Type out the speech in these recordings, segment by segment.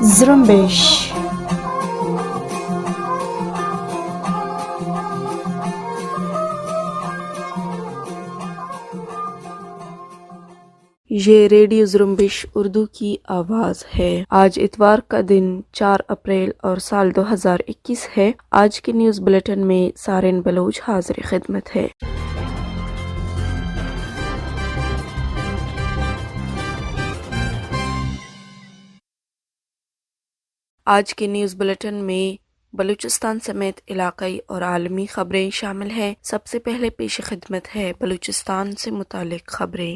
زرمبش. یہ ریڈیو زرمبش اردو کی آواز ہے۔ آج اتوار کا دن 4 اپریل اور سال 2021 ہے۔ آج کے نیوز بلیٹن میں سارن بلوچ حاضر خدمت ہے۔ آج کے نیوز بلیٹن میں بلوچستان سمیت علاقائی اور عالمی خبریں شامل ہیں۔ سب سے پہلے پیش خدمت ہے بلوچستان سے متعلق خبریں۔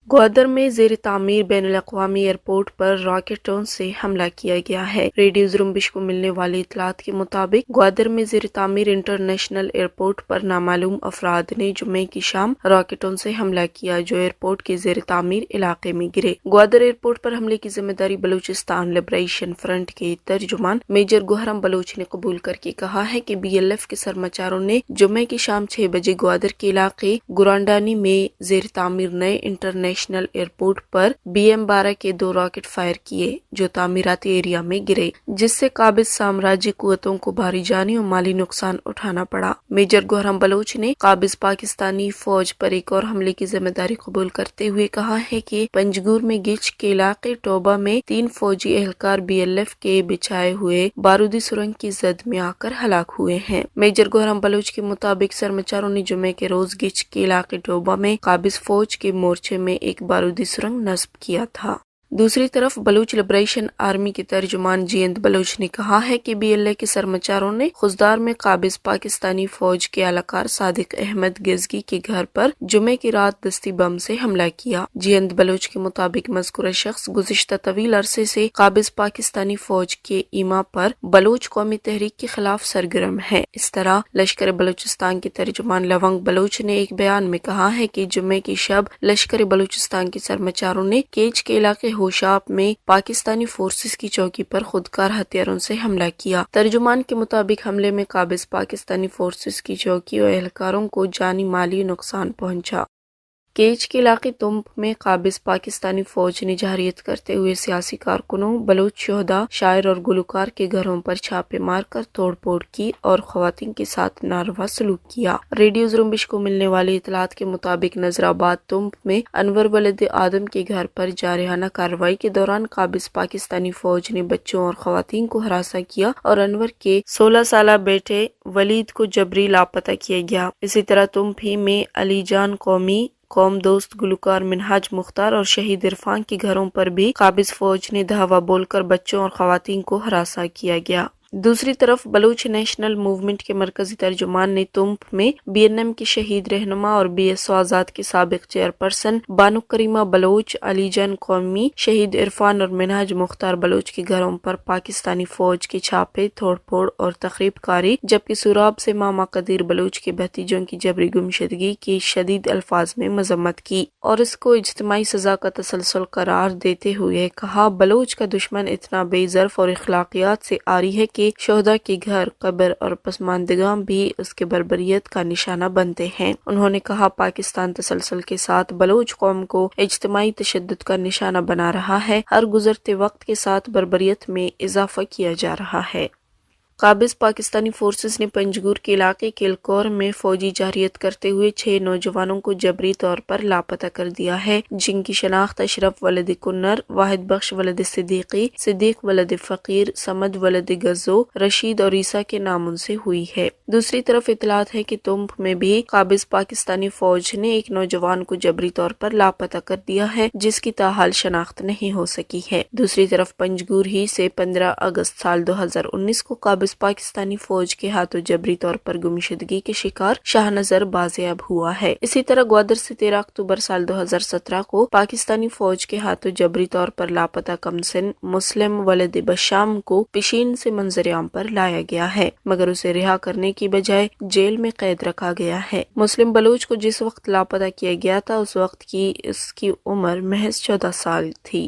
گوادر میں زیر تعمیر بین الاقوامی ایئرپورٹ پر راکٹوں سے حملہ کیا گیا ہے۔ ریڈیو زرمبش کو ملنے والی اطلاعات کے مطابق گوادر میں زیر تعمیر انٹرنیشنل ایئرپورٹ پر نامعلوم افراد نے جمعے کی شام راکٹوں سے حملہ کیا جو ایئرپورٹ کے زیر تعمیر علاقے میں گرے۔ گوادر ایئرپورٹ پر حملے کی ذمہ داری بلوچستان لبریشن فرنٹ کے ترجمان میجر گوہرم بلوچ نے قبول کر کے کہا ہے کہ BLF کے سرماچاروں نے جمعے کی شام 6 بجے گوادر کے علاقے گورانڈانی میں زیر تعمیر نئے انٹرنیشنل ایئرپورٹ پر BM-12 کے 2 راکٹ فائر کیے جو تعمیراتی ایریا میں گرے، جس سے قابض سامراجی قوتوں کو بھاری جانی اور مالی نقصان اٹھانا پڑا۔ میجر گوہرم بلوچ نے قابض پاکستانی فوج پر ایک اور حملے کی ذمہ داری قبول کرتے ہوئے کہا ہے کہ پنجگور میں گچ کے علاقے ٹوبہ میں 3 فوجی اہلکار BLF کے بچھائے ہوئے بارودی سرنگ کی زد میں آ کر ہلاک ہوئے ہیں۔ میجر گوہرم بلوچ کے مطابق سرماچاروں نے جمعے کے روز گچ کے علاقے ٹوبہ میں قابض فوج کے مورچے میں ایک بارودی سرنگ نصب کیا تھا۔ دوسری طرف بلوچ لبریشن آرمی کے ترجمان جیند بلوچ نے کہا ہے کہ BLA کے سرماچاروں نے خزدار میں قابض پاکستانی فوج کے اہلکار صادق احمد گزگی کے گھر پر جمعے کی رات دستی بم سے حملہ کیا۔ جیند بلوچ کے مطابق مذکورہ شخص گزشتہ طویل عرصے سے قابض پاکستانی فوج کے ایما پر بلوچ قومی تحریک کے خلاف سرگرم ہے۔ اس طرح لشکر بلوچستان کے ترجمان لونگ بلوچ نے ایک بیان میں کہا ہے کہ جمعے کی شب لشکر بلوچستان کے سرماچاروں نے کیچ کے علاقے ہوشاب میں پاکستانی فورسز کی چوکی پر خودکار ہتھیاروں سے حملہ کیا۔ ترجمان کے مطابق حملے میں قابض پاکستانی فورسز کی چوکی اور اہلکاروں کو جانی مالی نقصان پہنچا۔ کیچ کے علاقے تمپ میں قابض پاکستانی فوج نے جارحیت کرتے ہوئے سیاسی کارکنوں، بلوچ شہدا، شاعر اور گلوکار کے گھروں پر چھاپے مار کر توڑ پھوڑ کی اور خواتین کے ساتھ ناروا سلوک کیا۔ ریڈیو زرمبش کو ملنے والی اطلاعات کے مطابق نذرآباد تمپ میں انور ولد آدم کے گھر پر جارحانہ کارروائی کے دوران قابض پاکستانی فوج نے بچوں اور خواتین کو ہراساں کیا اور انور کے 16 سالہ بیٹے ولید کو جبری لاپتہ کیا گیا۔ اسی طرح تمپ ہی میں علی جان قوم دوست گلوکار منہاج مختار اور شہید عرفان کے گھروں پر بھی قابض فوج نے دھاوا بول کر بچوں اور خواتین کو ہراساں کیا گیا۔ دوسری طرف بلوچ نیشنل موومنٹ کے مرکزی ترجمان نے تمپ میں BNM کی شہید رہنما اور BSO آزاد کے سابق چیئرپرسن بانو کریمہ بلوچ، علی جان قومی، شہید عرفان اور منہاج مختار بلوچ کے گھروں پر پاکستانی فوج کے چھاپے، توڑ پھوڑ اور تخریب کاری، جبکہ سوراب سے ماما قدیر بلوچ کے بھتیجوں کی جبری گمشدگی کی شدید الفاظ میں مذمت کی اور اس کو اجتماعی سزا کا تسلسل قرار دیتے ہوئے کہا بلوچ کا دشمن اتنا بے ظرف اور اخلاقیات سے عاری ہے کہ شہدا کے گھر، قبر اور پسماندگان بھی اس کے بربریت کا نشانہ بنتے ہیں۔ انہوں نے کہا پاکستان تسلسل کے ساتھ بلوچ قوم کو اجتماعی تشدد کا نشانہ بنا رہا ہے، ہر گزرتے وقت کے ساتھ بربریت میں اضافہ کیا جا رہا ہے۔ قابض پاکستانی فورسز نے پنجگور کے علاقے کیلکور میں فوجی جارحیت کرتے ہوئے 6 نوجوانوں کو جبری طور پر لاپتہ کر دیا ہے، جن کی شناخت اشرف ولد کنر، واحد بخش ولد صدیقی، صدیق ولد فقیر، سمد ولد گزو، رشید اور عیسیٰ کے ناموں سے ہوئی ہے۔ دوسری طرف اطلاعات ہے کہ تمپ میں بھی قابض پاکستانی فوج نے ایک نوجوان کو جبری طور پر لاپتہ کر دیا ہے، جس کی تاحال شناخت نہیں ہو سکی ہے۔ دوسری طرف پنجگور ہی سے 15 اگست سال 2019 کو قابض پاکستانی فوج کے ہاتھوں جبری طور پر گمشدگی کے شکار شاہ نظر بازیاب ہوا ہے۔ اسی طرح گوادر سے 13 اکتوبر سال 2017 کو پاکستانی فوج کے ہاتھوں جبری طور پر لاپتہ کمسن مسلم ولد بشام کو پشین سے منظر عام پر لایا گیا ہے، مگر اسے رہا کرنے کی بجائے جیل میں قید رکھا گیا ہے۔ مسلم بلوچ کو جس وقت لاپتہ کیا گیا تھا اس وقت کی اس کی عمر محض 14 سال تھی۔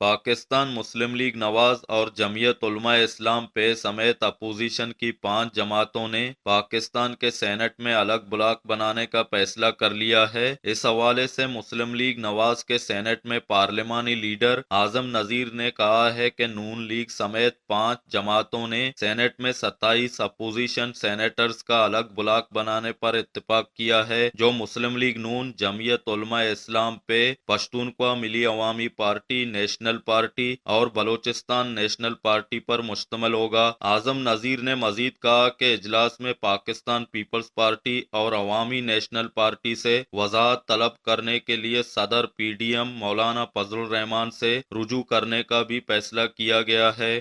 پاکستان مسلم لیگ نواز اور جمعیت علماء اسلام پہ سمیت اپوزیشن کی 5 جماعتوں نے پاکستان کے سینٹ میں الگ بلاک بنانے کا فیصلہ کر لیا ہے۔ اس حوالے سے مسلم لیگ نواز کے سینٹ میں پارلیمانی لیڈر اعظم نذیر نے کہا ہے کہ نون لیگ سمیت 5 جماعتوں نے سینٹ میں 27 اپوزیشن سینیٹرز کا الگ بلاک بنانے پر اتفاق کیا ہے، جو مسلم لیگ نون، جمعیت علماء اسلام پہ، پشتونخوا ملی عوامی پارٹی، نیشنل پارٹی اور بلوچستان نیشنل پارٹی پر مشتمل ہوگا۔ اعظم نذیر نے مزید کہا کہ اجلاس میں پاکستان پیپلز پارٹی اور عوامی نیشنل پارٹی سے وضاحت طلب کرنے کے لیے صدر پی ڈی ایم مولانا فضل الرحمان سے رجوع کرنے کا بھی فیصلہ کیا گیا ہے۔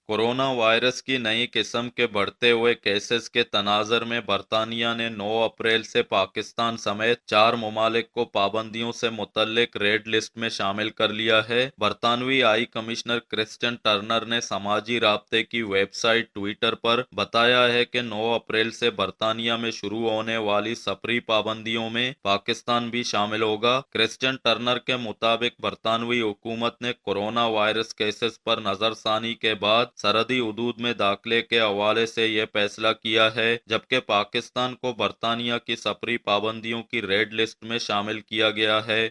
کورونا وائرس کی نئی قسم کے بڑھتے ہوئے کیسز کے تناظر میں برطانیہ نے 9 اپریل سے پاکستان سمیت 4 ممالک کو پابندیوں سے متعلق ریڈ لسٹ میں شامل کر لیا ہے۔ برطانوی ہائی کمشنر کرسٹن ٹرنر نے سماجی رابطے کی ویب سائٹ ٹویٹر پر بتایا ہے کہ 9 اپریل سے برطانیہ میں شروع ہونے والی سفری پابندیوں میں پاکستان بھی شامل ہوگا۔ کرسٹن ٹرنر کے مطابق برطانوی حکومت نے کورونا وائرس کیسز پر نظر ثانی کے بعد سرحدی حدود میں داخلے کے حوالے سے یہ فیصلہ کیا ہے، جبکہ پاکستان کو برطانیہ کی سفری پابندیوں کی ریڈ لسٹ میں شامل کیا گیا ہے۔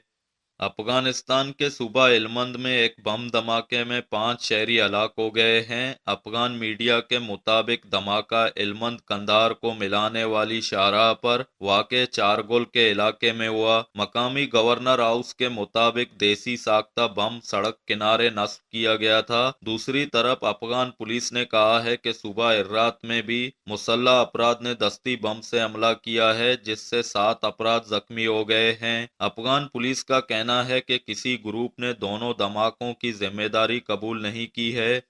افغانستان کے صوبہ ہلمند میں ایک بم دھماکے میں 5 شہری ہلاک ہو گئے ہیں۔ افغان میڈیا کے مطابق دھماکہ ہلمند قندھار کو ملانے والی شاہراہ پر واقع چارگول کے علاقے میں ہوا۔ مقامی گورنر ہاؤس کے مطابق دیسی ساختہ بم سڑک کنارے نصب کیا گیا تھا۔ دوسری طرف افغان پولیس نے کہا ہے کہ صوبہ ہرات میں بھی مسلح افراد نے دستی بم سے حملہ کیا ہے، جس سے 7 افراد زخمی ہو گئے ہیں۔ افغان پولیس کا کہنا ہے کہ کسی گروپ نے دونوں دھماکوں کی ذمہ داری قبول نہیں کی ہے۔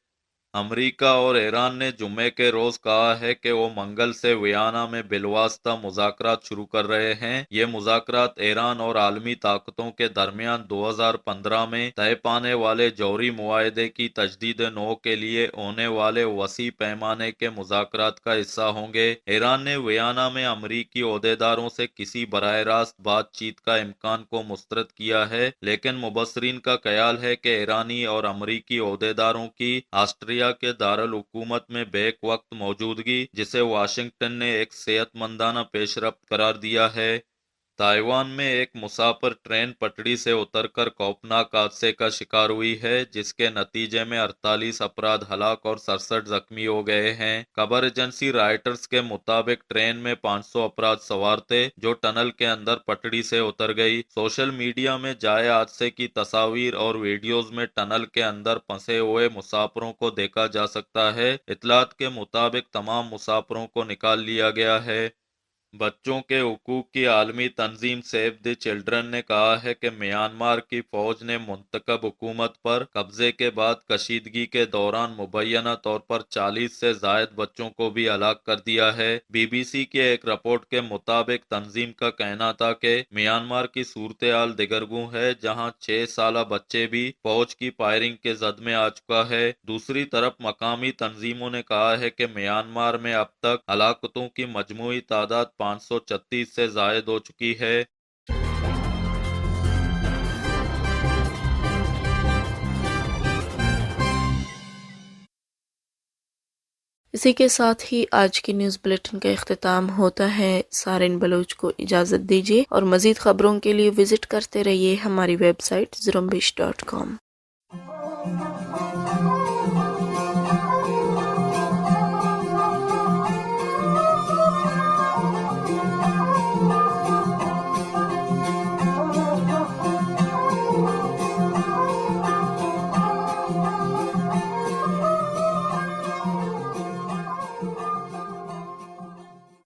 امریکہ اور ایران نے جمعے کے روز کہا ہے کہ وہ منگل سے ویانا میں بالواسطہ مذاکرات شروع کر رہے ہیں۔ یہ مذاکرات ایران اور عالمی طاقتوں کے درمیان 2015 میں طے پانے والے جوہری معاہدے کی تجدید نو کے لیے ہونے والے وسیع پیمانے کے مذاکرات کا حصہ ہوں گے۔ ایران نے ویانا میں امریکی عہدیداروں سے کسی براہ راست بات چیت کا امکان کو مسترد کیا ہے، لیکن مبصرین کا خیال ہے کہ ایرانی اور امریکی عہدیداروں کی آسٹریا کے دارالحکومت میں بیک وقت موجودگی، جسے واشنگٹن نے ایک صحت مندانہ پیش رفت قرار دیا ہے۔ تائیوان میں ایک مسافر ٹرین پٹڑی سے اتر کر خوفناک حادثے کا شکار ہوئی ہے، جس کے نتیجے میں 48 افراد ہلاک اور 67 زخمی ہو گئے ہیں۔ خبر ایجنسی رائٹرز کے مطابق ٹرین میں 500 افراد سوار تھے، جو ٹنل کے اندر پٹڑی سے اتر گئی۔ سوشل میڈیا میں جائے حادثے کی تصاویر اور ویڈیوز میں ٹنل کے اندر پھنسے ہوئے مسافروں کو دیکھا جا سکتا ہے۔ اطلاعات کے مطابق تمام مسافروں کو نکال لیا گیا ہے۔ بچوں کے حقوق کی عالمی تنظیم سیو دی چلڈرن نے کہا ہے کہ میانمار کی فوج نے منتخب حکومت پر قبضے کے بعد کشیدگی کے دوران مبینہ طور پر 40 سے زائد بچوں کو بھی ہلاک کر دیا ہے۔ بی بی سی کی ایک رپورٹ کے مطابق تنظیم کا کہنا تھا کہ میانمار کی صورتحال دگرگوں ہے، جہاں 6 سالہ بچے بھی فوج کی فائرنگ کے زد میں آ چکا ہے۔ دوسری طرف مقامی تنظیموں نے کہا ہے کہ میانمار میں اب تک ہلاکتوں کی مجموعی تعداد 536 سے زائد ہو چکی ہے۔ اسی کے ساتھ ہی آج کی نیوز بلیٹن کا اختتام ہوتا ہے۔ سارن بلوچ کو اجازت دیجیے اور مزید خبروں کے لیے وزٹ کرتے رہیے ہماری ویب سائٹ زرمبش.com۔